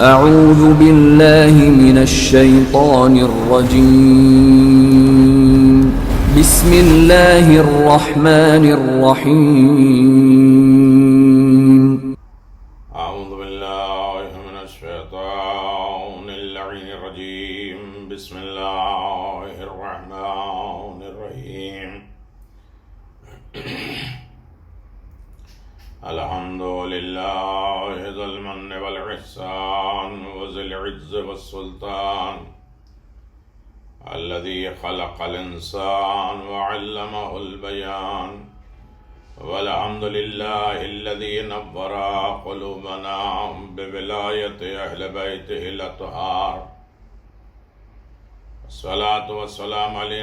أعوذ بالله من الشيطان الرجيم. بسم الله الرحمن الرحيم. أعوذ بالله من الشيطان اللعين الرجيم. بسم الله الرحمن الرحيم. الحمد لله ذي المن والإحسان وذي العز والسلطان الذي خلق الإنسان وعلمه البيان. والحمد لله الذي نور قلوبنا بولاية أهل بيته الأطهار. الصلاة والسلام على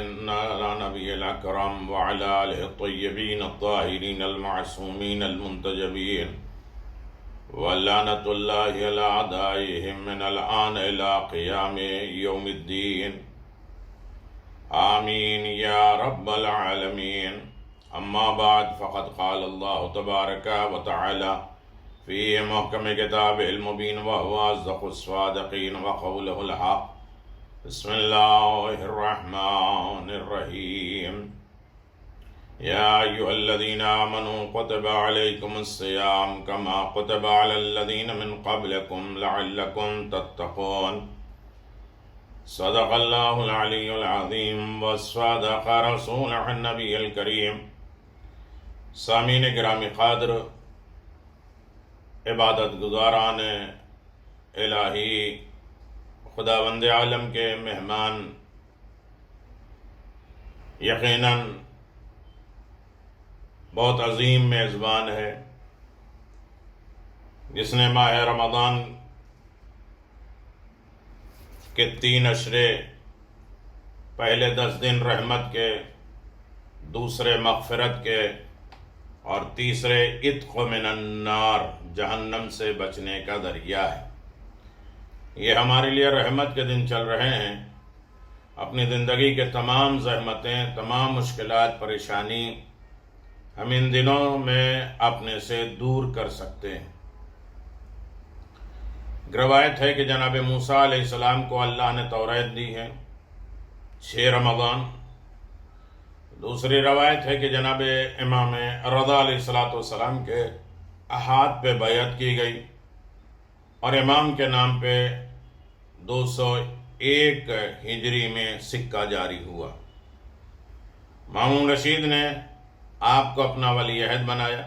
نبي الأكرم وعلى آله الطيبين الطاهرين المعصومين المنتجبين. ولعنة الله على أعدائهم من الآن إلى قيام يوم الدين. آمين يا رب العالمين. أما بعد فقد قال الله تبارك وتعالى في محكم كتابه المبين وهو أصدق الصادقين وقوله الحق. بسم الله الرحمن الرحيم. يا أيها الذين آمنوا كتب عليكم الصيام كما كتب على الذين من قبلكم لعلكم تتقون. صدق الله العلي العظيم وصدق رسوله النبي الكريم. سامعین گرامی قدر، عبادت گزاران الہی، خداوند عالم کے مہمان، یقیناً بہت عظیم میزبان ہے جس نے ماہ رمضان کے 3 اشرے، پہلے 10 دن رحمت کے، دوسرے مغفرت کے اور تیسرے عتق من النار، جہنم سے بچنے کا ذریعہ ہے. یہ ہمارے لیے رحمت کے دن چل رہے ہیں. اپنی زندگی کے تمام زحمتیں، تمام مشکلات، پریشانی ہم ان دنوں میں اپنے سے دور کر سکتے ہیں. روایت ہے کہ جناب موسیٰ علیہ السلام کو اللہ نے توریت دی ہے 6 رمضان. دوسری روایت ہے کہ جناب امام رضا علیہ السلام کے ہاتھ پہ بیعت کی گئی اور امام کے نام پہ 201 ہجری میں سکہ جاری ہوا. مامون رشید نے آپ کو اپنا ولی عہد بنایا.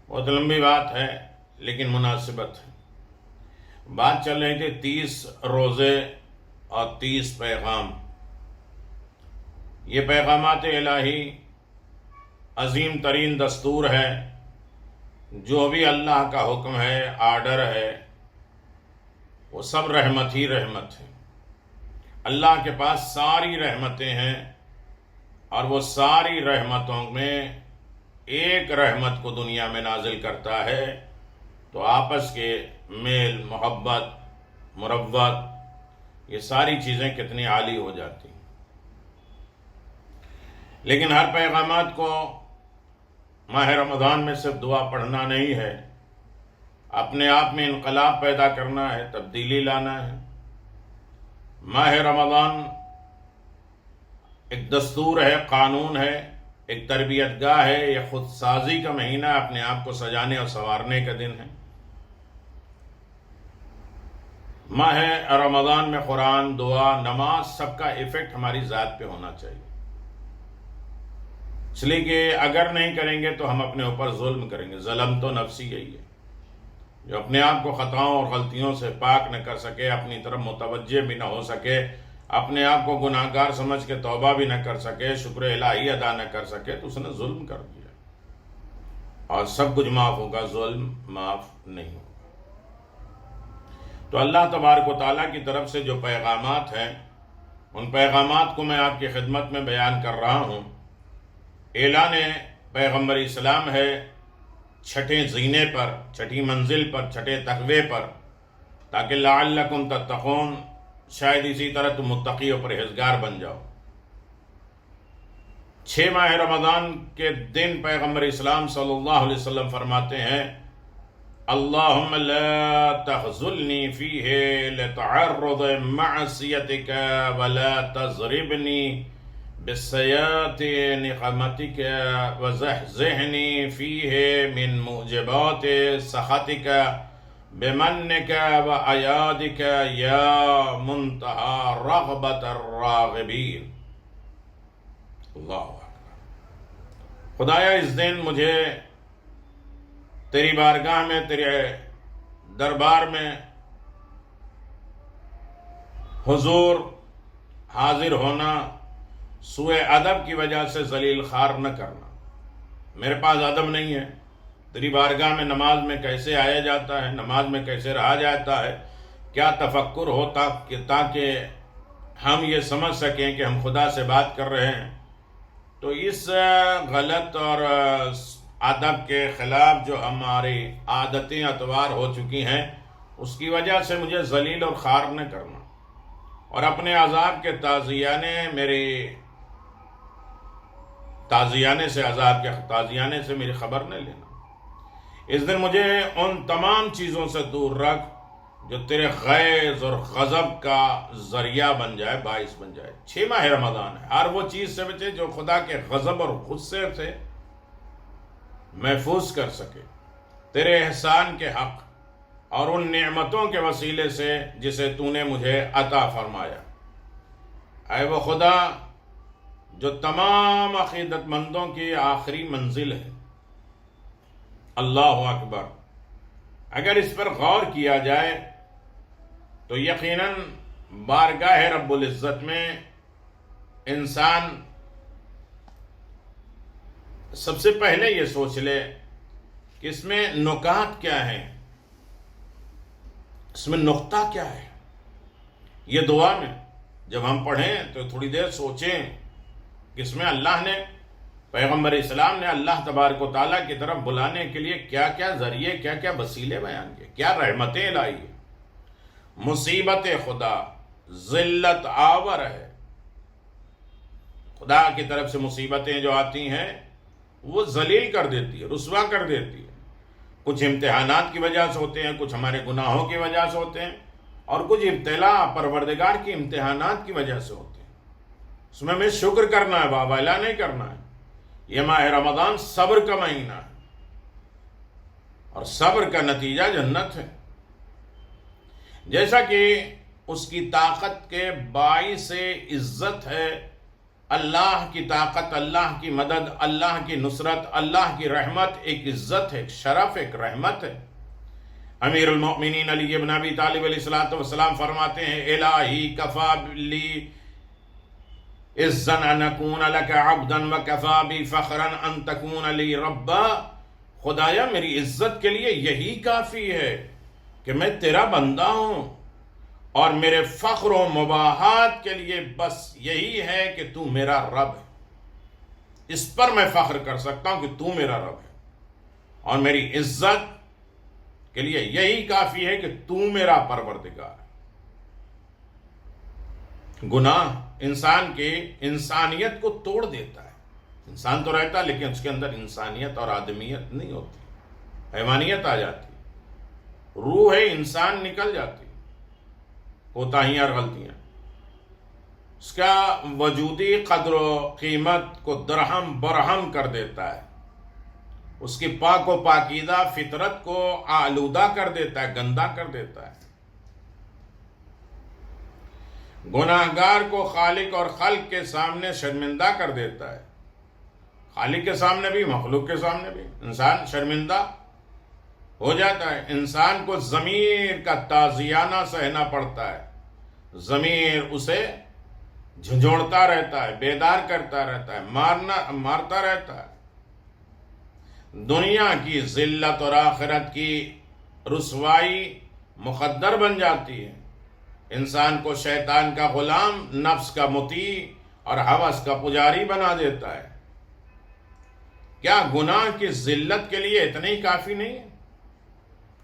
بہت لمبی بات ہے لیکن مناسبت ہے. بات چل رہی تھی 30 روزے اور 30 پیغام. یہ پیغامات الہی عظیم ترین دستور ہے. جو بھی اللہ کا حکم ہے، آرڈر ہے، وہ سب رحمت ہی رحمت ہے. اللہ کے پاس ساری رحمتیں ہیں اور وہ ساری رحمتوں میں ایک رحمت کو دنیا میں نازل کرتا ہے تو آپس کے میل، محبت، مروت، یہ ساری چیزیں کتنی عالی ہو جاتی ہیں. لیکن ہر پیغامات کو ماہ رمضان میں صرف دعا پڑھنا نہیں ہے، اپنے آپ میں انقلاب پیدا کرنا ہے، تبدیلی لانا ہے. ماہ رمضان ایک دستور ہے، قانون ہے، ایک تربیت گاہ ہے. یہ خود سازی کا مہینہ، اپنے آپ کو سجانے اور سنوارنے کا دن ہے. ماہ رمضان میں قرآن، دعا، نماز، سب کا ایفیکٹ ہماری ذات پہ ہونا چاہیے. اس لیے کہ اگر نہیں کریں گے تو ہم اپنے اوپر ظلم کریں گے. ظلم تو نفسی یہی ہے، جو اپنے آپ کو خطاؤں اور غلطیوں سے پاک نہ کر سکے، اپنی طرف متوجہ بھی نہ ہو سکے، اپنے آپ کو گناہگار سمجھ کے توبہ بھی نہ کر سکے، شکر الہی ادا نہ کر سکے، تو اس نے ظلم کر دیا. اور سب کچھ معاف ہوگا، ظلم معاف نہیں ہوگا. تو اللہ تبارک و تعالیٰ کی طرف سے جو پیغامات ہیں، ان پیغامات کو میں آپ کی خدمت میں بیان کر رہا ہوں. اعلان پیغمبر اسلام ہے 6 زینے پر، 6 منزل پر، 6 تقوی پر، تاکہ لعلکم تتقون، شاید اسی طرح تم متقی و پرہیزگار بن جاؤ. 6 ماہ رمضان کے دن پیغمبر اسلام صلی اللہ علیہ وسلم فرماتے ہیں اللهم لا تخذلني فيه لتعرض معصيتك ولا تضربني بالسيئات نقمتك وزحزحني فيه من موجبات سخطك بمنك وأيادك يا منتهى رغبة الراغبين. اللہ اکبر. خدایا اس دن مجھے تیری بارگاہ میں، تیرے دربار میں حضور حاضر ہونا سوء ادب کی وجہ سے ذلیل خوار نہ کرنا. میرے پاس ادب نہیں ہے. تیری بارگاہ میں نماز میں کیسے آیا جاتا ہے، نماز میں کیسے رہا جاتا ہے، کیا تفکر ہوتا کہ تاکہ ہم یہ سمجھ سکیں کہ ہم خدا سے بات کر رہے ہیں. تو اس غلط اور ادب کے خلاف جو ہماری عادتیں اتوار ہو چکی ہیں، اس کی وجہ سے مجھے ذلیل اور خوار نہ کرنا، اور اپنے عذاب کے تازیانے سے عذاب کے تازیانے سے میری خبر نہ لینا. اس دن مجھے ان تمام چیزوں سے دور رکھ جو تیرے غیظ اور غضب کا ذریعہ بن جائے، باعث بن جائے. 6 ماہ رمضان ہے، ہر وہ چیز سے بچے جو خدا کے غضب اور غصے سے محفوظ کر سکے. تیرے احسان کے حق اور ان نعمتوں کے وسیلے سے جسے تو نے مجھے عطا فرمایا. اے وہ خدا جو تمام عقیدت مندوں کی آخری منزل ہے. اللہ اکبر. اگر اس پر غور کیا جائے تو یقیناً بارگاہ رب العزت میں انسان سب سے پہلے یہ سوچ لے کہ اس میں نکات کیا ہیں، اس میں نقطہ کیا ہے. یہ دعا میں جب ہم پڑھیں تو تھوڑی دیر سوچیں کہ اس میں اللہ نے، پیغمبر اسلام نے اللہ تبارک و تعالیٰ کی طرف بلانے کے لیے کیا کیا ذریعے، کیا کیا وسیلے بیان کیے، کیا رحمتیں لائی. مصیبت خدا ذلت آور ہے. خدا کی طرف سے مصیبتیں جو آتی ہیں وہ ذلیل کر دیتی ہے، رسوا کر دیتی ہے. کچھ امتحانات کی وجہ سے ہوتے ہیں، کچھ ہمارے گناہوں کی وجہ سے ہوتے ہیں، اور کچھ ابتلا پروردگار کی امتحانات کی وجہ سے ہوتے ہیں. اس میں ہمیں شکر کرنا ہے، واویلا نہیں کرنا ہے. یہ ماہ رمضان صبر کا مہینہ ہے، اور صبر کا نتیجہ جنت ہے. جیسا کہ اس کی طاقت کے باعث عزت ہے، اللہ کی طاقت، اللہ کی مدد، اللہ کی نصرت، اللہ کی رحمت ایک عزت ہے، ایک شرف، ایک رحمت ہے. امیر المؤمنین علی بن ابی طالب علیہ السلام فرماتے ہیں: الہی کفا لی عزن ان اکون لک عبدا وکفا بی فخرا ان تکون لی ربا. خدایا میری عزت کے لیے یہی کافی ہے کہ میں تیرا بندہ ہوں، اور میرے فخر و مباحات کے لیے بس یہی ہے کہ تو میرا رب ہے. اس پر میں فخر کر سکتا ہوں کہ تو میرا رب ہے، اور میری عزت کے لیے یہی کافی ہے کہ تو میرا پروردگار ہے. گناہ انسان کی انسانیت کو توڑ دیتا ہے. انسان تو رہتا لیکن اس کے اندر انسانیت اور آدمیت نہیں ہوتی، حیوانیت آ جاتی، روح انسان نکل جاتی، کوتاہیاں اور غلطیاں. اس کا وجودی قدر و قیمت کو درہم برہم کر دیتا ہے. اس کی پاک و پاکیزہ فطرت کو آلودہ کر دیتا ہے، گندا کر دیتا ہے. گناہگار کو خالق اور خلق کے سامنے شرمندہ کر دیتا ہے. خالق کے سامنے بھی، مخلوق کے سامنے بھی انسان شرمندہ ہو جاتا ہے. انسان کو ضمیر کا تازیانہ سہنا پڑتا ہے. ضمیر اسے جھنجھوڑتا رہتا ہے، بیدار کرتا رہتا ہے، مارتا رہتا ہے. دنیا کی ذلت اور آخرت کی رسوائی مقدر بن جاتی ہے. انسان کو شیطان کا غلام، نفس کا مطیع اور ہوس کا پجاری بنا دیتا ہے. کیا گناہ کی ذلت کے لیے اتنے ہی کافی نہیں ہے؟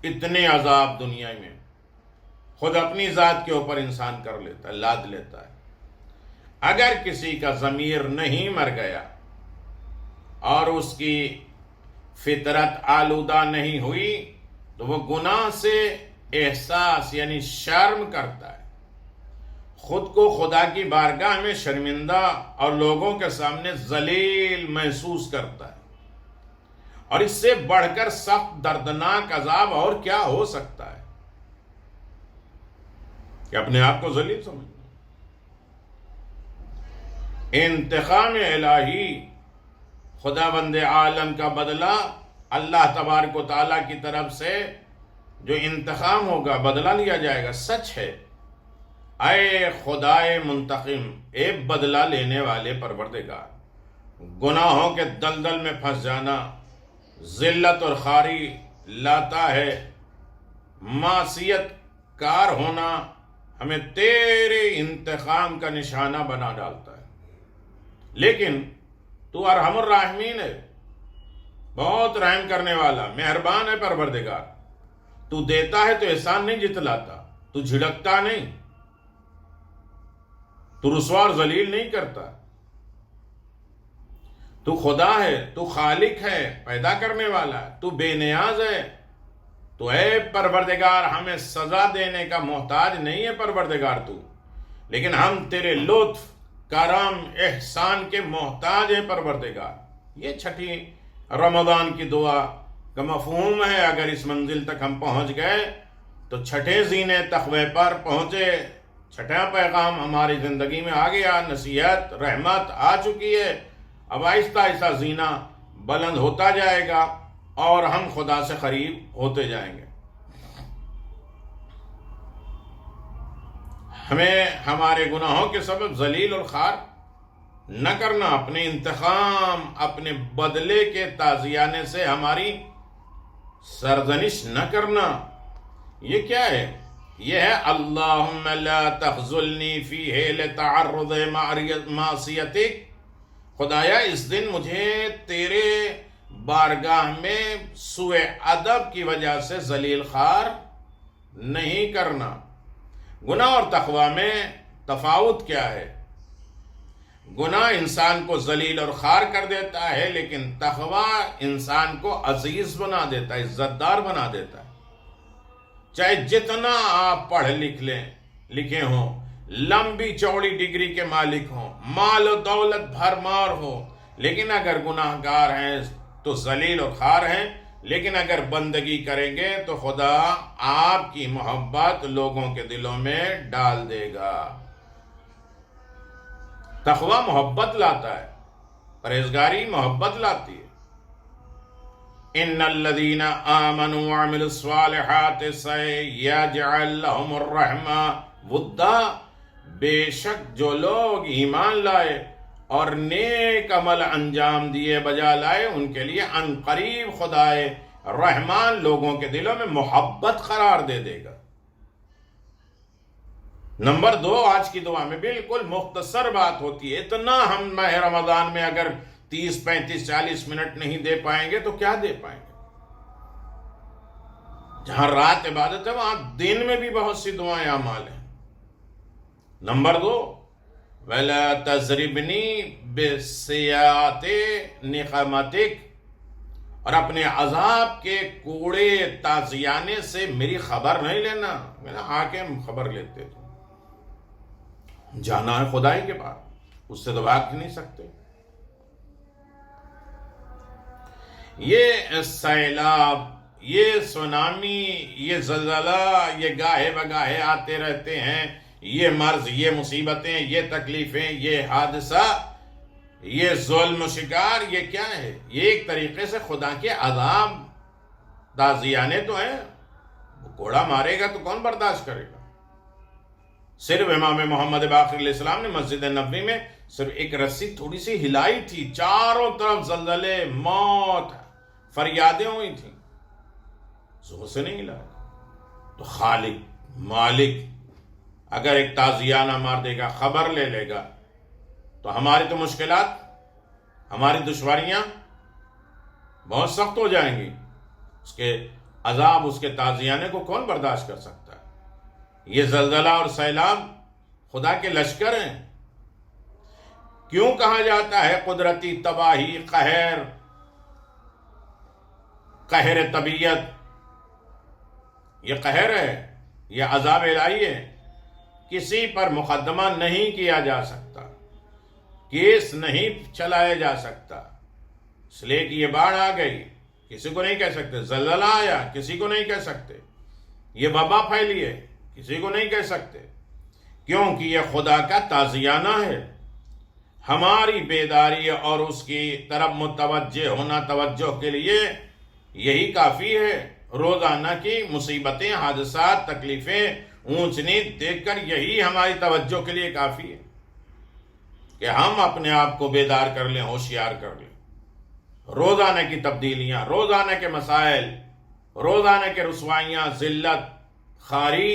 اتنے عذاب دنیا میں خود اپنی ذات کے اوپر انسان کر لیتا ہے، لاد لیتا ہے. اگر کسی کا ضمیر نہیں مر گیا اور اس کی فطرت آلودہ نہیں ہوئی تو وہ گناہ سے احساس یعنی شرم کرتا ہے، خود کو خدا کی بارگاہ میں شرمندہ اور لوگوں کے سامنے ذلیل محسوس کرتا ہے، اور اس سے بڑھ کر سخت دردناک عذاب اور کیا ہو سکتا ہے کہ اپنے آپ کو ذلیل سمجھنا۔ انتقام الہی، خدا بند عالم کا بدلہ، اللہ تبارک و تعالیٰ کی طرف سے جو انتقام ہوگا، بدلہ لیا جائے گا، سچ ہے۔ اے خدائے منتقم، اے بدلہ لینے والے پروردگار، گناہوں کے دلدل میں پھنس جانا ذلت اور خواری لاتا ہے، معصیت کار ہونا ہمیں تیرے انتقام کا نشانہ بنا ڈالتا ہے، لیکن تو ارحم الراحمین ہے، بہت رحم کرنے والا، مہربان ہے پروردگار۔ تو دیتا ہے تو احسان نہیں جتلاتا، تو جھڑکتا نہیں، تو رسوا اور ذلیل نہیں کرتا۔ تو خدا ہے، تو خالق ہے، پیدا کرنے والا ہے، تو بے نیاز ہے۔ تو اے پروردگار، ہمیں سزا دینے کا محتاج نہیں ہے پروردگار تو، لیکن ہم تیرے لطف، کرم، احسان کے محتاج ہیں پروردگار۔ یہ چھٹی رمضان کی دعا کا مفہوم ہے۔ اگر اس منزل تک ہم پہنچ گئے تو چھٹے زینے تقوی پر پہنچے، چھٹا پیغام ہماری زندگی میں آ گیا، نصیحت، رحمت آ چکی ہے۔ اب آہستہ آہستہ زینہ بلند ہوتا جائے گا اور ہم خدا سے قریب ہوتے جائیں گے۔ ہمیں ہمارے گناہوں کے سبب ذلیل اور خوار نہ کرنا، اپنے انتقام، اپنے بدلے کے تازیانے سے ہماری سرزنش نہ کرنا۔ یہ کیا ہے؟ یہ ہے اللہم لا تخذلنی فیہ لتعرض معصیتک، خدایا اس دن مجھے تیرے بارگاہ میں سوء ادب کی وجہ سے ذلیل خوار نہیں کرنا۔ گناہ اور تقوی میں تفاوت کیا ہے؟ گناہ انسان کو ذلیل اور خوار کر دیتا ہے، لیکن تقوی انسان کو عزیز بنا دیتا ہے، عزت دار بنا دیتا ہے۔ چاہے جتنا آپ پڑھ لکھے ہوں، لمبی چوڑی ڈگری کے مالک ہوں، مال و دولت بھرمار ہو، لیکن اگر گناہ گار ہیں تو ذلیل اور خوار ہیں۔ لیکن اگر بندگی کریں گے تو خدا آپ کی محبت لوگوں کے دلوں میں ڈال دے گا۔ تقوی محبت لاتا ہے، پرہیزگاری محبت لاتی ہے۔ ان الذین آمنوا وعملوا الصالحات سیجعل لهم الرحمن ودا، بے شک جو لوگ ایمان لائے اور نیک عمل انجام دیے بجا لائے، ان کے لیے ان قریب خدائے رحمان لوگوں کے دلوں میں محبت قرار دے دے گا۔ نمبر 2، آج کی دعا میں بالکل مختصر بات ہوتی ہے۔ اتنا ہم ماہ رمضان میں اگر 30، 35، 40 منٹ نہیں دے پائیں گے تو کیا دے پائیں گے؟ جہاں رات عبادت ہے وہاں دن میں بھی بہت سی دعائیں اعمال ہیں۔ نمبر 2، وَلَا تَضْرِبْنِي بِسِيَاطِ نِقَمَتِكَ، اور اپنے عذاب کے کوڑے تازیانے سے میری خبر نہیں لینا۔ میں نے حاکم خبر لیتے تھے، جانا ہے خدائی کے پاس، اس سے تو بھاگ نہیں سکتے۔ یہ سیلاب، یہ سونامی، یہ زلزلہ، یہ گاہے بگاہے آتے رہتے ہیں، یہ مرض، یہ مصیبتیں، یہ تکلیفیں، یہ حادثہ، یہ ظلم و شکار، یہ کیا ہے؟ یہ ایک طریقے سے خدا کے عذاب تازیانے تو ہیں۔ وہ کوڑا مارے گا تو کون برداشت کرے گا؟ صرف امام محمد باقر علیہ السلام نے مسجد نبوی میں صرف ایک رسی تھوڑی سی ہلائی تھی، چاروں طرف زلزلے، موت، فریادیں ہوئی تھیں، زور سے نہیں ہلایا۔ تو خالق، مالک اگر ایک تازیانہ مار دے گا، خبر لے لے گا، تو ہماری تو مشکلات، ہماری دشواریاں بہت سخت ہو جائیں گی۔ اس کے عذاب، اس کے تازیانے کو کون برداشت کر سکتا ہے؟ یہ زلزلہ اور سیلاب خدا کے لشکر ہیں۔ کیوں کہا جاتا ہے قدرتی تباہی، قہر طبیعت؟ یہ قہر ہے، یہ عذاب الہی ہے. کسی پر مقدمہ نہیں کیا جا سکتا، کیس نہیں چلایا جا سکتا، اس لیے کہ یہ باڑھ آ گئی، کسی کو نہیں کہہ سکتے. زلزلہ آیا، کسی کو نہیں کہہ سکتے. یہ وبا پھیلی ہے، کسی کو نہیں کہہ سکتے، کیونکہ یہ خدا کا تعزیانہ ہے. ہماری بیداری اور اس کی طرف متوجہ ہونا توجہ کے لیے یہی کافی ہے. روزانہ کی مصیبتیں، حادثات، تکلیفیں، اونچ نیچ دیکھ کر یہی ہماری توجہ کے لیے کافی ہے کہ ہم اپنے آپ کو بیدار کر لیں، ہوشیار کر لیں. روزانہ کی تبدیلیاں، روزانہ کے مسائل، روزانہ کے رسوائیاں، ذلت، خواری،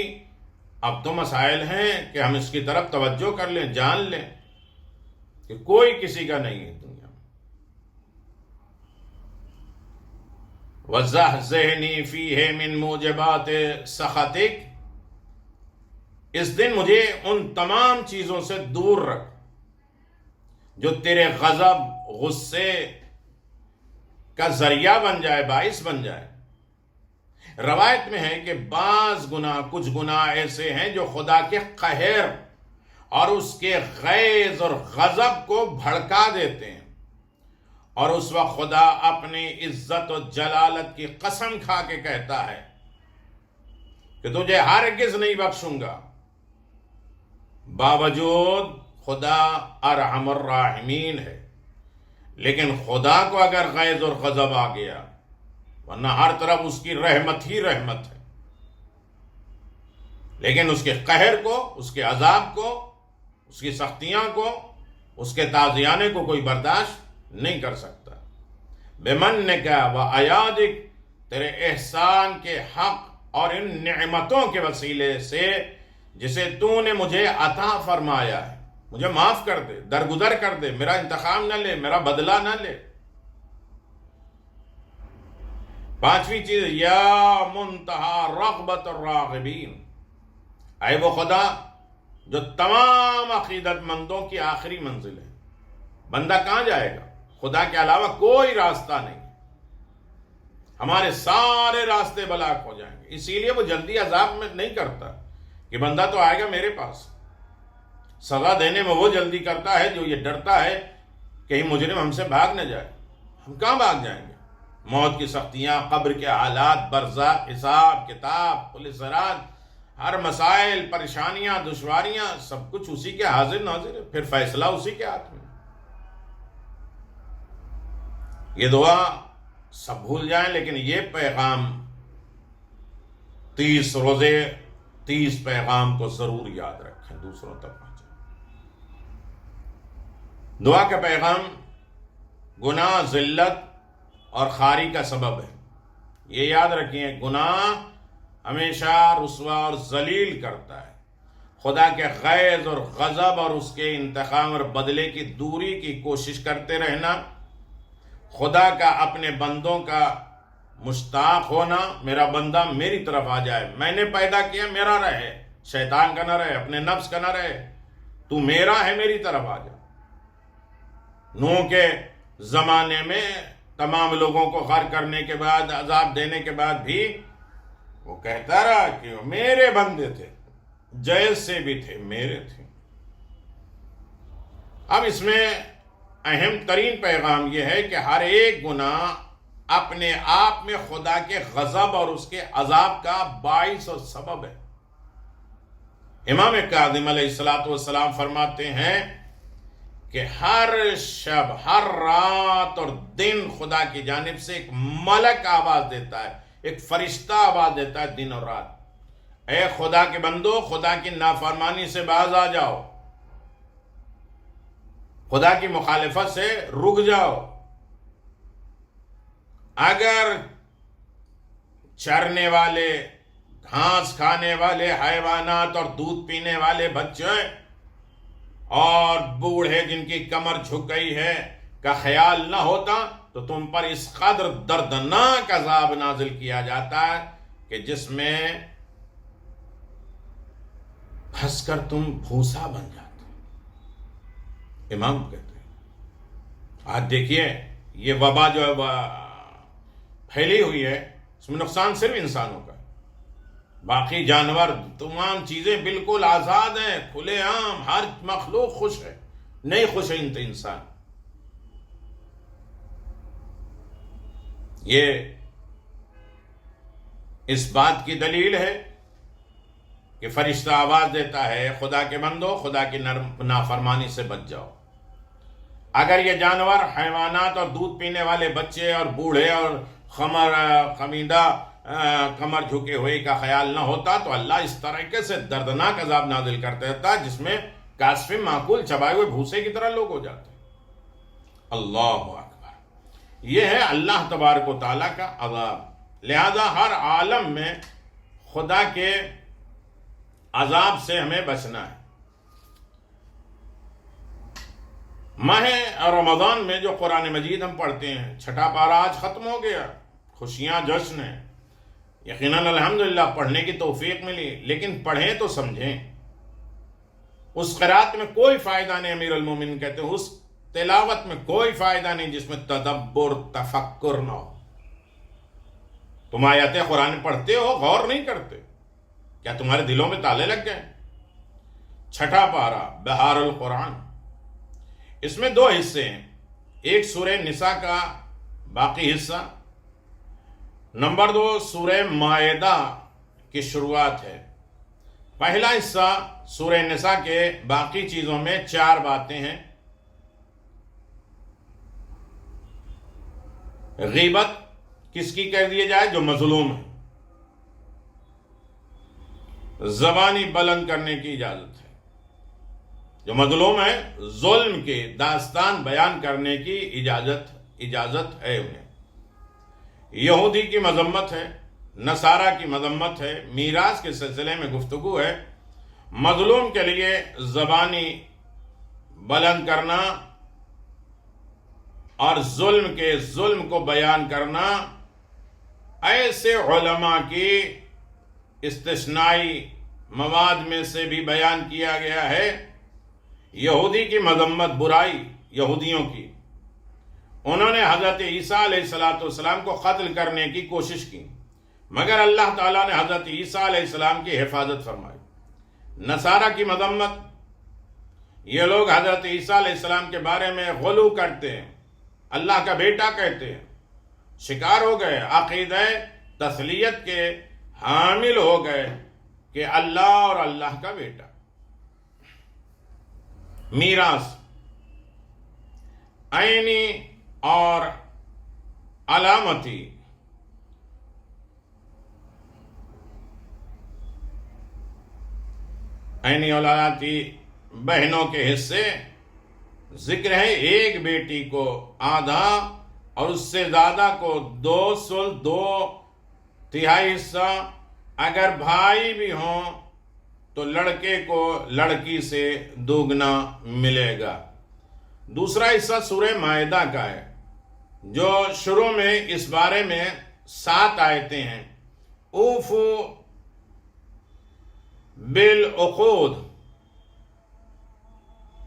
اب تو مسائل ہیں کہ ہم اس کی طرف توجہ کر لیں، جان لیں کہ کوئی کسی کا نہیں ہے دنیا میں. وَزَحْزِحْنِي فِيهِ مِن مُوجِبَاتِ سَخَطِكَ، اس دن مجھے ان تمام چیزوں سے دور رکھ جو تیرے غضب، غصے کا ذریعہ بن جائے، باعث بن جائے. روایت میں ہے کہ بعض گناہ، کچھ گناہ ایسے ہیں جو خدا کے قہر اور اس کے غیظ اور غضب کو بھڑکا دیتے ہیں، اور اس وقت خدا اپنی عزت و جلالت کی قسم کھا کے کہتا ہے کہ تجھے ہرگز نہیں بخشوں گا. باوجود خدا ارحم الراحمین ہے، لیکن خدا کو اگر غیظ اور غضب آ گیا، ورنہ ہر طرف اس کی رحمت ہی رحمت ہے، لیکن اس کے قہر کو، اس کے عذاب کو، اس کی سختیاں کو، اس کے تعزیانے کو کوئی برداشت نہیں کر سکتا. بِمَنِّكَ وَعَیَادِكَ، تیرے احسان کے حق اور ان نعمتوں کے وسیلے سے جسے تو نے مجھے عطا فرمایا ہے. مجھے معاف کر دے، درگزر کر دے، میرا انتقام نہ لے، میرا بدلہ نہ لے. پانچویں چیز، یا منتہا رغبت الراغبین، اے وہ خدا جو تمام عقیدت مندوں کی آخری منزل ہے. بندہ کہاں جائے گا؟ خدا کے علاوہ کوئی راستہ نہیں. ہمارے سارے راستے بلاک ہو جائیں گے. اسی لیے وہ جلدی عذاب میں نہیں کرتا کہ بندہ تو آئے گا میرے پاس. سزا دینے میں وہ جلدی کرتا ہے جو یہ ڈرتا ہے کہیں مجرم ہم سے بھاگ نہ جائے. ہم کہاں بھاگ جائیں گے؟ موت کی سختیاں، قبر کے حالات، برزخ، حساب کتاب، پولیس رات، ہر مسائل، پریشانیاں، دشواریاں، سب کچھ اسی کے حاضر ناظر ہے. پھر فیصلہ اسی کے ہاتھ میں. یہ دعا سب بھول جائیں، لیکن یہ پیغام 30 روزے 30 پیغام کو ضرور یاد رکھیں، دوسروں تک پہنچیں. دعا کا پیغام گناہ، ذلت اور خواری کا سبب ہے. یہ یاد رکھیں، گناہ ہمیشہ رسوا اور ذلیل کرتا ہے. خدا کے غیظ اور غضب اور اس کے انتقام اور بدلے کی دوری کی کوشش کرتے رہنا، خدا کا اپنے بندوں کا مشتاق ہونا. میرا بندہ میری طرف آ جائے، میں نے پیدا کیا، میرا رہے، شیطان کا نہ رہے، اپنے نفس کا نہ رہے، تو میرا ہے، میری طرف آ جا. نوح کے زمانے میں تمام لوگوں کو غرق کرنے کے بعد، عذاب دینے کے بعد بھی وہ کہتا رہا کہ وہ میرے بندے تھے، جیسے بھی تھے میرے تھے. اب اس میں اہم ترین پیغام یہ ہے کہ ہر ایک گناہ اپنے آپ میں خدا کے غضب اور اس کے عذاب کا باعث اور سبب ہے. امام کاظم علیہ السلام فرماتے ہیں کہ ہر شب، ہر رات اور دن خدا کی جانب سے ایک ملک آواز دیتا ہے، ایک فرشتہ آواز دیتا ہے دن اور رات، اے خدا کے بندو، خدا کی نافرمانی سے باز آ جاؤ، خدا کی مخالفت سے رک جاؤ. اگر چرنے والے، گھاس کھانے والے حیوانات اور دودھ پینے والے بچے اور بوڑھے جن کی کمر جھک گئی ہے کا خیال نہ ہوتا تو تم پر اس قدر دردناک عذاب نازل کیا جاتا ہے کہ جس میں پھنس کر تم بھوسا بن جاتے. امام کہتے ہیں آج دیکھیے یہ وبا جو ہے پھیلی ہوئی ہے، اس میں نقصان صرف انسانوں کا ہے. باقی جانور تمام چیزیں بالکل آزاد ہیں، کھلے عام، ہر مخلوق خوش ہے، نہیں خوش ہے انسان. یہ اس بات کی دلیل ہے کہ فرشتہ آواز دیتا ہے خدا کے بندو خدا کی نافرمانی سے بچ جاؤ. اگر یہ جانور، حیوانات اور دودھ پینے والے بچے اور بوڑھے اور خمیدہ کمر جھکے ہوئے کا خیال نہ ہوتا تو اللہ اس طریقے سے دردناک عذاب نازل کر دیتا جس میں کاسف معقول چبائے ہوئے بھوسے کی طرح لوگ ہو جاتے. اللہ اکبر. یہ ہے اللہ تبارک و تعالیٰ کا عذاب. لہذا ہر عالم میں خدا کے عذاب سے ہمیں بچنا ہے. ماہ رمضان میں جو قرآن مجید ہم پڑھتے ہیں، چھٹا پارہ آج ختم ہو گیا، خوشیاں جشن ہیں. یقیناً الحمدللہ پڑھنے کی توفیق ملی، لیکن پڑھیں تو سمجھیں. اس قرات میں کوئی فائدہ نہیں، امیر المومنین کہتے ہیں اس تلاوت میں کوئی فائدہ نہیں جس میں تدبر تفکر نہ ہو. تم آیات قرآن پڑھتے ہو، غور نہیں کرتے، کیا تمہارے دلوں میں تالے لگ گئے؟ چھٹا پارہ بہار القرآن، اس میں 2 حصے ہیں. ایک سورہ نساء کا باقی حصہ، نمبر 2 سورہ مائدہ کی شروعات ہے. پہلا حصہ سورہ نساء کے باقی چیزوں میں 4 باتیں ہیں. غیبت کس کی کر دی جائے؟ جو مظلوم ہے. زبانی بلند کرنے کی اجازت ہے. جو مظلوم ہے ظلم کے داستان بیان کرنے کی اجازت ہے انہیں. یہودی کی مذمت ہے، نصارہ کی مذمت ہے، میراث کے سلسلے میں گفتگو ہے. مظلوم کے لیے زبانی بلند کرنا اور ظلم کو بیان کرنا ایسے علماء کی استثنائی مواد میں سے بھی بیان کیا گیا ہے. یہودی کی مذمت، برائی یہودیوں کی، انہوں نے حضرت عیسیٰ علیہ السلام کو قتل کرنے کی کوشش کی، مگر اللہ تعالیٰ نے حضرت عیسیٰ علیہ السلام کی حفاظت فرمائی. نصارہ کی مذمت، یہ لوگ حضرت عیسیٰ علیہ السلام کے بارے میں غلو کرتے ہیں، اللہ کا بیٹا کہتے ہیں، شکار ہو گئے، عقیدہ تثلیت کے حامل ہو گئے کہ اللہ اور اللہ کا بیٹا. میراث عینی اور علامتی، عینی اور علامتی بہنوں کے حصے ذکر ہے. ایک بیٹی کو آدھا اور اس سے زیادہ کو 2/3 حصہ. اگر بھائی بھی ہوں تو لڑکے کو لڑکی سے دوگنا ملے گا. دوسرا حصہ سورہ مائدہ کا ہے جو شروع میں اس بارے میں 7 آیتیں ہیں. اوفو بالعقود،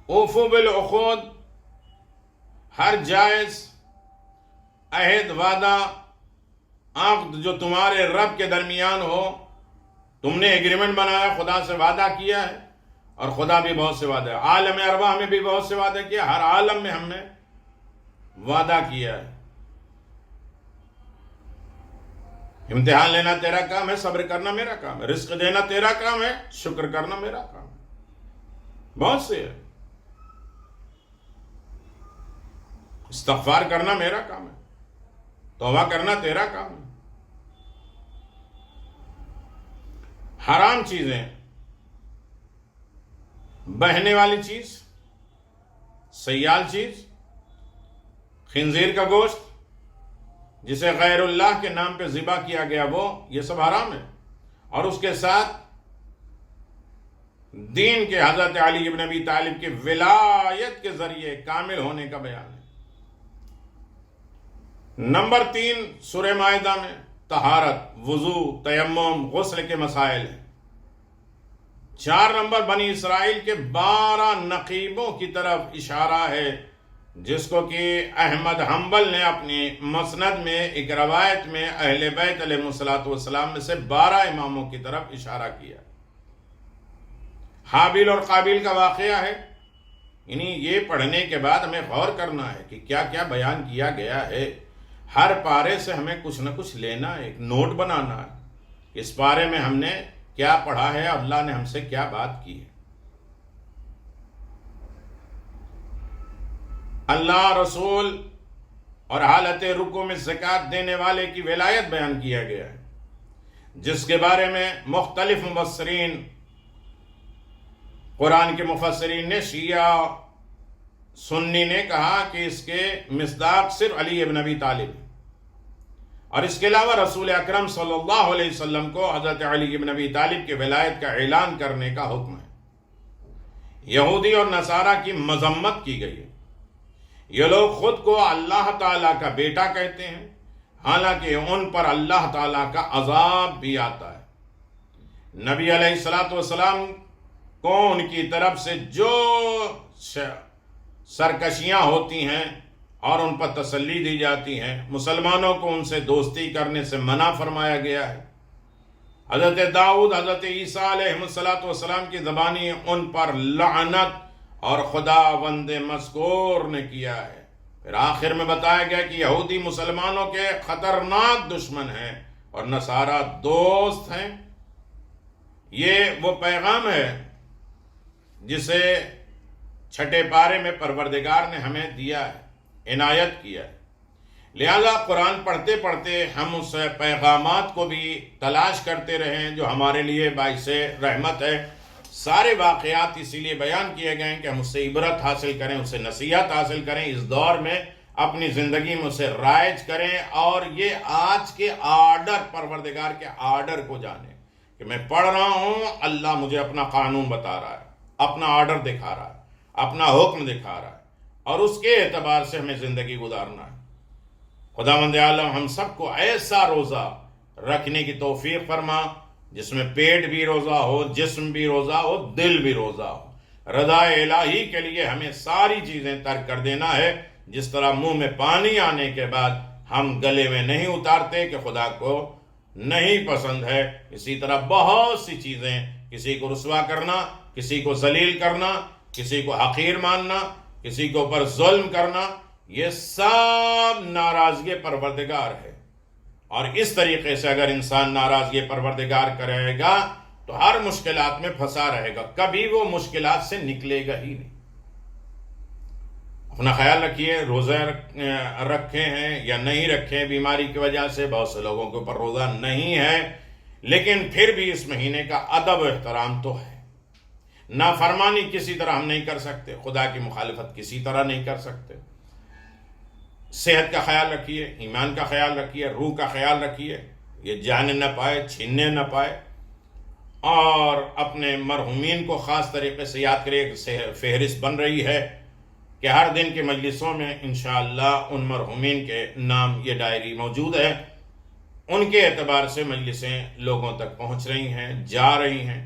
اوفو بالعقود، ہر جائز عہد، وعدہ، عقد جو تمہارے رب کے درمیان ہو. تم نے ایگریمنٹ بنایا، خدا سے وعدہ کیا ہے، اور خدا بھی بہت سے وعدے، عالم ارواح میں بھی بہت سے وعدے کیا، ہر عالم میں ہم نے وعدہ کیا ہے. امتحان لینا تیرا کام ہے، صبر کرنا میرا کام ہے، رزق دینا تیرا کام ہے، شکر کرنا میرا کام ہے. بہت سے ہے. استغفار کرنا میرا کام ہے، توبہ کرنا تیرا کام ہے. حرام چیزیں، بہنے والی چیز، سیال چیز، خنزیر کا گوشت جسے غیر اللہ کے نام پہ ذبح کیا گیا، وہ یہ سب حرام ہے. اور اس کے ساتھ دین کے حضرت علی ابن ابی طالب کی ولایت کے ذریعے کامل ہونے کا بیان ہے. نمبر 3 سورہ مائدہ میں طہارت، وضو، تیمم، غسل کے مسائل ہیں. 4 نمبر بنی اسرائیل کے 12 نقیبوں کی طرف اشارہ ہے جس کو کہ احمد حنبل نے اپنی مسند میں ایک روایت میں اہل بیت علیہ السلام میں سے 12 اماموں کی طرف اشارہ کیا۔ حابیل اور قابیل کا واقعہ ہے، یعنی یہ پڑھنے کے بعد ہمیں غور کرنا ہے کہ کیا کیا بیان کیا گیا ہے۔ ہر پارے سے ہمیں کچھ نہ کچھ لینا ہے، ایک نوٹ بنانا ہے، اس پارے میں ہم نے کیا پڑھا ہے، اللہ نے ہم سے کیا بات کی ہے۔ اللہ رسول اور حالت رکوع میں زکوٰۃ دینے والے کی ولایت بیان کیا گیا ہے، جس کے بارے میں مختلف مفسرین، قرآن کے مفسرین نے، شیعہ سنی نے کہا کہ اس کے مصداق صرف علی ابن ابی طالب، اور اس کے علاوہ رسول اکرم صلی اللہ علیہ وسلم کو حضرت علی ابن ابی طالب کی ولایت کا اعلان کرنے کا حکم ہے۔ یہودی اور نصارہ کی مذمت کی گئی ہے۔ یہ لوگ خود کو اللہ تعالیٰ کا بیٹا کہتے ہیں، حالانکہ ان پر اللہ تعالیٰ کا عذاب بھی آتا ہے۔ نبی علیہ السلام کو ان کی طرف سے جو سرکشیاں ہوتی ہیں اور ان پر تسلی دی جاتی ہیں، مسلمانوں کو ان سے دوستی کرنے سے منع فرمایا گیا ہے۔ حضرت داؤد، حضرت عیسیٰ علیہ السلام کی زبانی ان پر لعنت اور خداوند مذکور نے کیا ہے۔ پھر آخر میں بتایا گیا کہ یہودی مسلمانوں کے خطرناک دشمن ہیں اور نصارہ دوست ہیں۔ یہ وہ پیغام ہے جسے چھٹے پارے میں پروردگار نے ہمیں دیا ہے، عنایت کیا ہے۔ لہذا قرآن پڑھتے پڑھتے ہم اس پیغامات کو بھی تلاش کرتے رہیں جو ہمارے لیے باعث رحمت ہے۔ سارے واقعات اسی لیے بیان کیے گئے ہیں کہ ہم اس سے عبرت حاصل کریں، اس سے نصیحت حاصل کریں، اس دور میں اپنی زندگی میں اسے رائج کریں، اور یہ آج کے آرڈر، پروردگار کے آرڈر کو جانیں کہ میں پڑھ رہا ہوں، اللہ مجھے اپنا قانون بتا رہا ہے، اپنا آرڈر دکھا رہا ہے، اپنا حکم دکھا رہا ہے، اور اس کے اعتبار سے ہمیں زندگی گزارنا ہے۔ خداوند عالم ہم سب کو ایسا روزہ رکھنے کی توفیق فرما جس میں پیٹ بھی روزہ ہو، جسم بھی روزہ ہو، دل بھی روزہ ہو۔ رضا الہی کے لیے ہمیں ساری چیزیں ترک کر دینا ہے، جس طرح منہ میں پانی آنے کے بعد ہم گلے میں نہیں اتارتے کہ خدا کو نہیں پسند ہے، اسی طرح بہت سی چیزیں، کسی کو رسوا کرنا، کسی کو ذلیل کرنا، کسی کو حقیر ماننا، کسی کے اوپر ظلم کرنا، یہ سب ناراضگی پروردگار ہے۔ اور اس طریقے سے اگر انسان ناراضگی پروردگار کرے گا تو ہر مشکلات میں پھنسا رہے گا، کبھی وہ مشکلات سے نکلے گا ہی نہیں۔ اپنا خیال رکھیے، روزہ رکھے ہیں یا نہیں رکھے، بیماری کی وجہ سے بہت سے لوگوں کے اوپر روزہ نہیں ہے، لیکن پھر بھی اس مہینے کا ادب و احترام تو ہے۔ نافرمانی کسی طرح ہم نہیں کر سکتے، خدا کی مخالفت کسی طرح نہیں کر سکتے۔ صحت کا خیال رکھیے، ایمان کا خیال رکھیے، روح کا خیال رکھیے، یہ جانے نہ پائے، چھیننے نہ پائے، اور اپنے مرحومین کو خاص طریقے سے یاد کریے۔ ایک فہرست بن رہی ہے کہ ہر دن کی مجلسوں میں انشاءاللہ ان مرحومین کے نام، یہ ڈائری موجود ہے، ان کے اعتبار سے مجلسیں لوگوں تک پہنچ رہی ہیں، جا رہی ہیں۔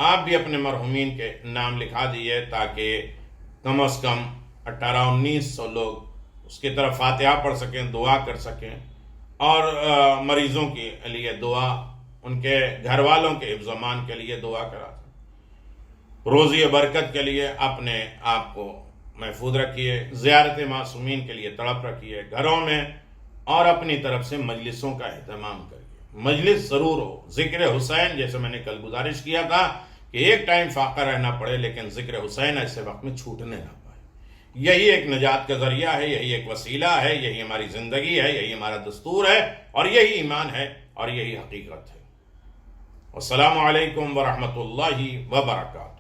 آپ بھی اپنے مرحومین کے نام لکھا دیئے تاکہ کم از کم 1800-1900 لوگ اس کی طرف فاتحہ پڑھ سکیں، دعا کر سکیں، اور مریضوں کے لیے دعا، ان کے گھر والوں کے حفظ و امان کے لیے دعا کرا سکیں۔ روزی و برکت کے لیے اپنے آپ کو محفوظ رکھیے، زیارت معصومین کے لیے تڑپ رکھیے، گھروں میں اور اپنی طرف سے مجلسوں کا اہتمام کریے۔ مجلس ضرور ہو، ذکر حسین، جیسے میں نے کل گزارش کیا تھا کہ ایک ٹائم فاقہ رہنا پڑے لیکن ذکر حسین ایسے وقت میں چھوٹنے نہ پائے۔ یہی ایک نجات کا ذریعہ ہے، یہی ایک وسیلہ ہے، یہی ہماری زندگی ہے، یہی ہمارا دستور ہے، اور یہی ایمان ہے، اور یہی حقیقت ہے۔ السلام علیکم ورحمۃ اللہ وبرکاتہ۔